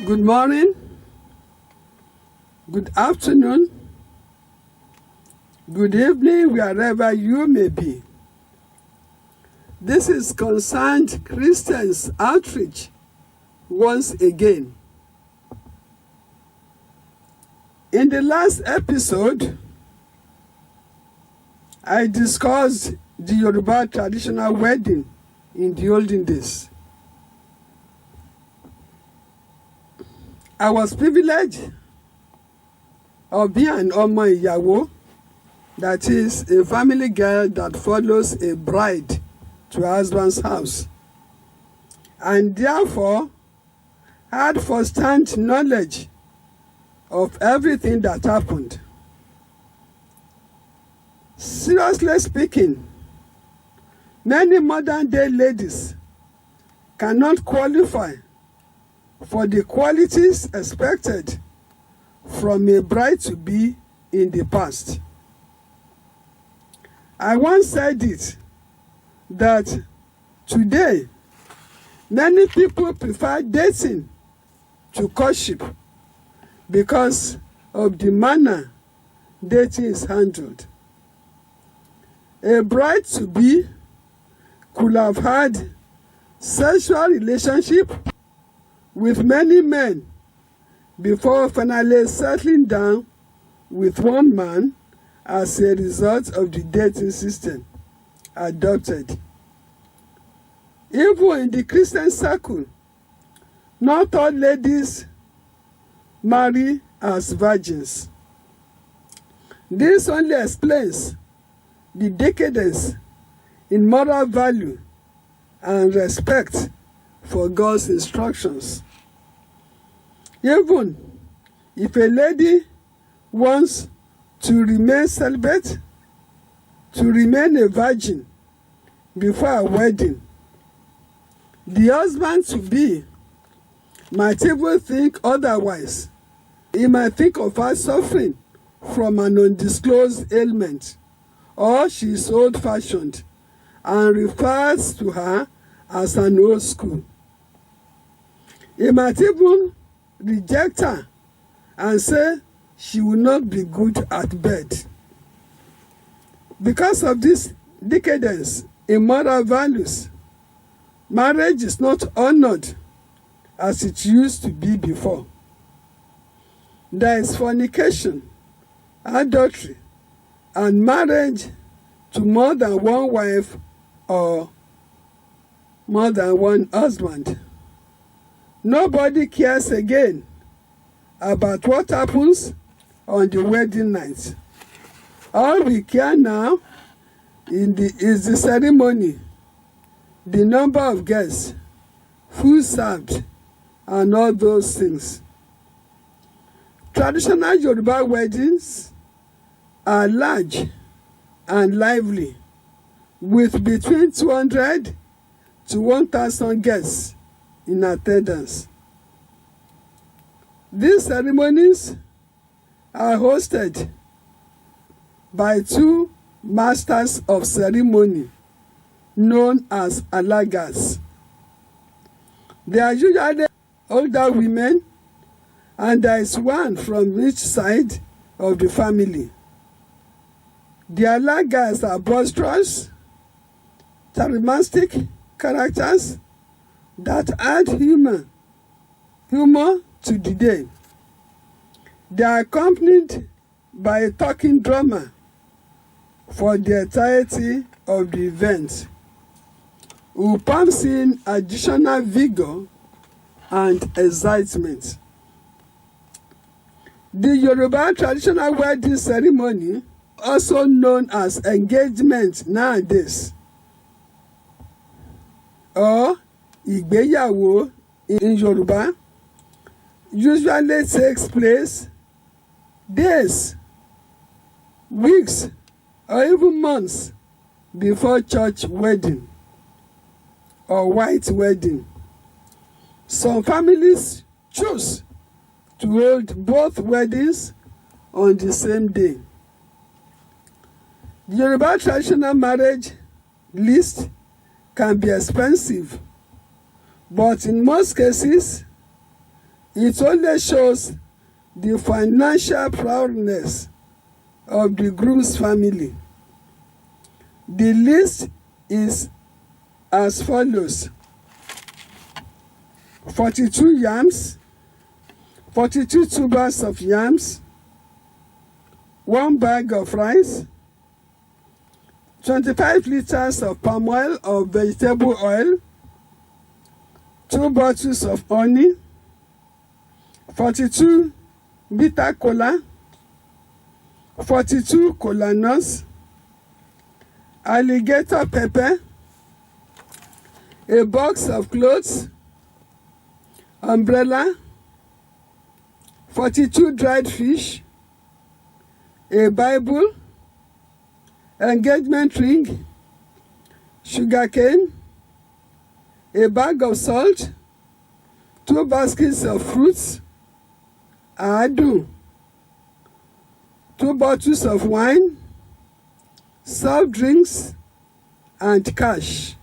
Good morning, good afternoon, good evening, wherever you may be. This is Concerned Christians Outreach once again. In the last episode, I discussed the Yoruba traditional wedding in the olden days. I was privileged of being an ọmọ ìyàwó, that is, a family girl that follows a bride to her husband's house, and therefore had first-hand knowledge of everything that happened. Seriously speaking, many modern-day ladies cannot qualify for the qualities expected from a bride-to-be in the past. I once said it, that today many people prefer dating to courtship because of the manner dating is handled. A bride-to-be could have had sexual relationship with many men before finally settling down with one man as a result of the dating system adopted. Even in the Christian circle, not all ladies marry as virgins. This only explains the decadence in moral value and respect for God's instructions. Even if a lady wants to remain celibate, to remain a virgin before a wedding, the husband-to-be might even think otherwise. He might think of her suffering from an undisclosed ailment, or she is old-fashioned and refers to her as an old school. He might even reject her and say she will not be good at bed. Because of this decadence in moral values, marriage is not honored as it used to be before. There is fornication, adultery, and marriage to more than one wife or more than one husband. Nobody cares again about what happens on the wedding night. All we care now is the ceremony, the number of guests, food served, and all those things. Traditional Yoruba weddings are large and lively, with between 200 to 1,000 guests in attendance. These ceremonies are hosted by two masters of ceremony known as alagas. They are usually older women, and there is one from each side of the family. The alagas are boisterous, charismatic characters that add humor to the day. They are accompanied by a talking drummer for the entirety of the event, who pumps in additional vigor and excitement. The Yoruba traditional wedding ceremony, also known as engagement nowadays, or ìgbéyàwó in Yoruba, usually takes place days, weeks, or even months before church wedding or white wedding. Some families choose to hold both weddings on the same day. The Yoruba traditional marriage list can be expensive, but in most cases, It only shows the financial prowess of the groom's family. The list is as follows: 42 yams, 42 tubers of yams, 1 bag of rice, 25 liters of palm oil or vegetable oil, 2 bottles of honey, 42 bitter cola, 42 kola nuts, alligator pepper, a box of clothes, umbrella, 42 dried fish, a Bible, engagement ring, sugarcane, a bag of salt, 2 baskets of fruits, adu, 2 bottles of wine, soft drinks, and cash.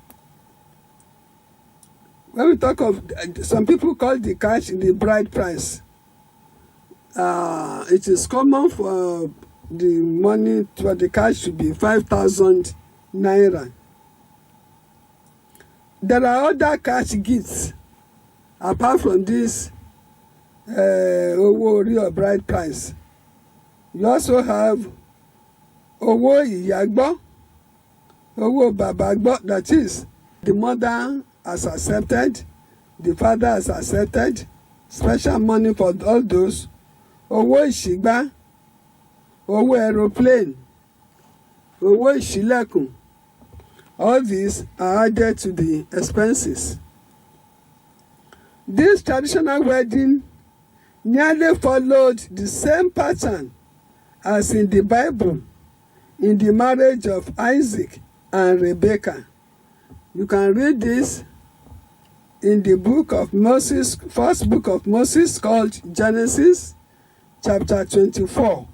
When we talk of, some people call the cash the bride price. It is common for the money, for the cash to be 5,000 naira. There are other cash gifts apart from this owo ori or bride price. You also have owo iyagbo, owo babagbo, that is, the mother has accepted, the father has accepted, special money for all those. Owo ìṣígbá, owo aeroplane, owo ìṣílẹ̀kùn. All these are added to the expenses. This traditional wedding nearly followed the same pattern as in the Bible, in the marriage of Isaac and Rebekah. You can read this in the book of Moses, first book of Moses, called Genesis, chapter 24.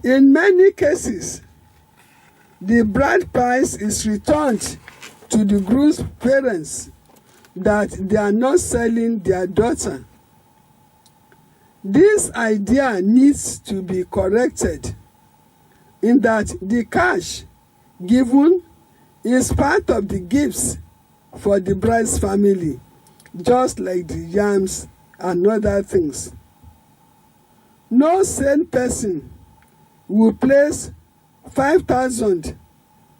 In many cases, the bride price is returned to the groom's parents, that they are not selling their daughter. This idea needs to be corrected, in that the cash given is part of the gifts for the bride's family, just like the yams and other things. No sane person will place 5,000,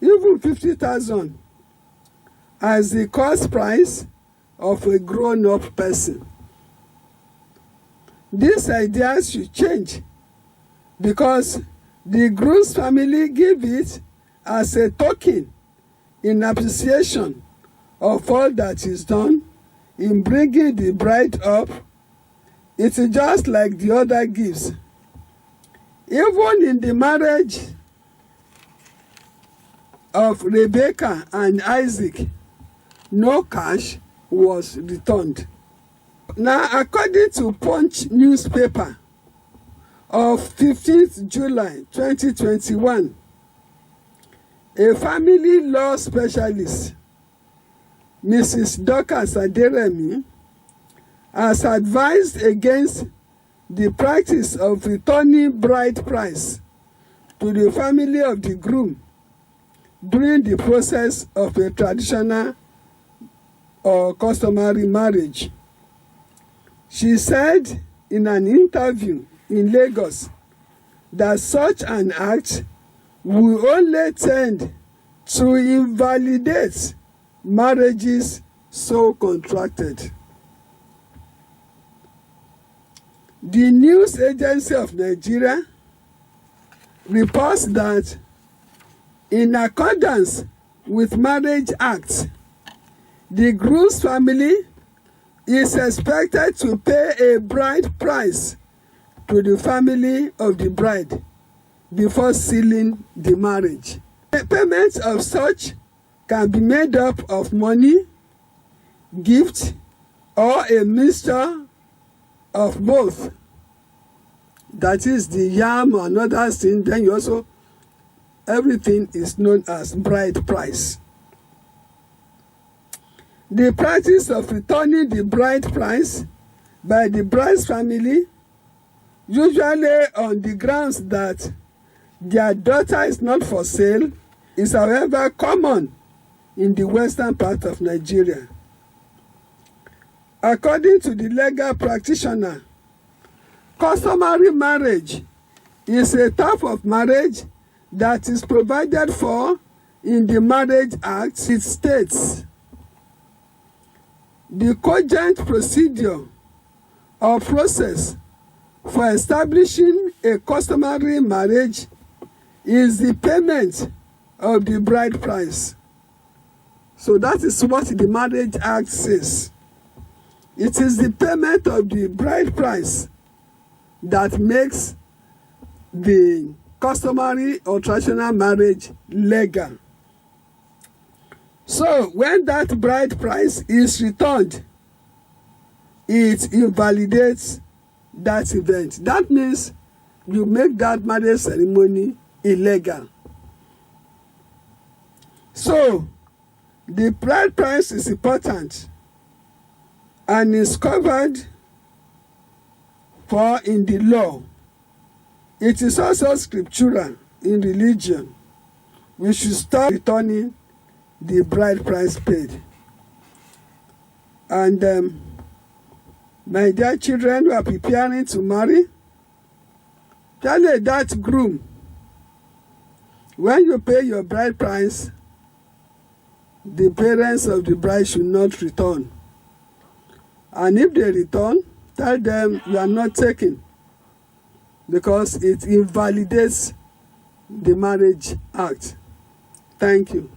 even 50,000 as the cost price of a grown-up person. These ideas should change, because the groom's family give it as a token in appreciation of all that is done in bringing the bride up. It is just like the other gifts. Even in the marriage of Rebekah and Isaac, no cash was returned. Now, according to Punch newspaper of 15th July 2021, a family law specialist, Mrs. Dorcas Aderemi, has advised against the practice of returning bride price to the family of the groom during the process of a traditional or customary marriage. She said in an interview in Lagos that such an act will only tend to invalidate marriages so contracted. The News Agency of Nigeria reports that, in accordance with Marriage Act, the groom's family is expected to pay a bride price to the family of the bride before sealing the marriage. The payment of such can be made up of money, gift, or a mixture of both. That is the yam and other things. Then you also, everything is known as bride price. The practice of returning the bride price by the bride's family, usually on the grounds that their daughter is not for sale, is however common in the western part of Nigeria. According to the legal practitioner, customary marriage is a type of marriage that is provided for in the Marriage Act. It states the cogent procedure or process for establishing a customary marriage is the payment of the bride price. So that is what the Marriage Act says. It is the payment of the bride price that makes the customary or traditional marriage legal. So when that bride price is returned, it invalidates that event. That means you make that marriage ceremony illegal. So the bride price is important and is covered for in the law. It is also scriptural in religion. We should stop returning the bride price paid. And my dear children who are preparing to marry, tell that groom, when you pay your bride price, the parents of the bride should not return. And if they return, tell them you are not taking, because it invalidates the Marriage Act. Thank you.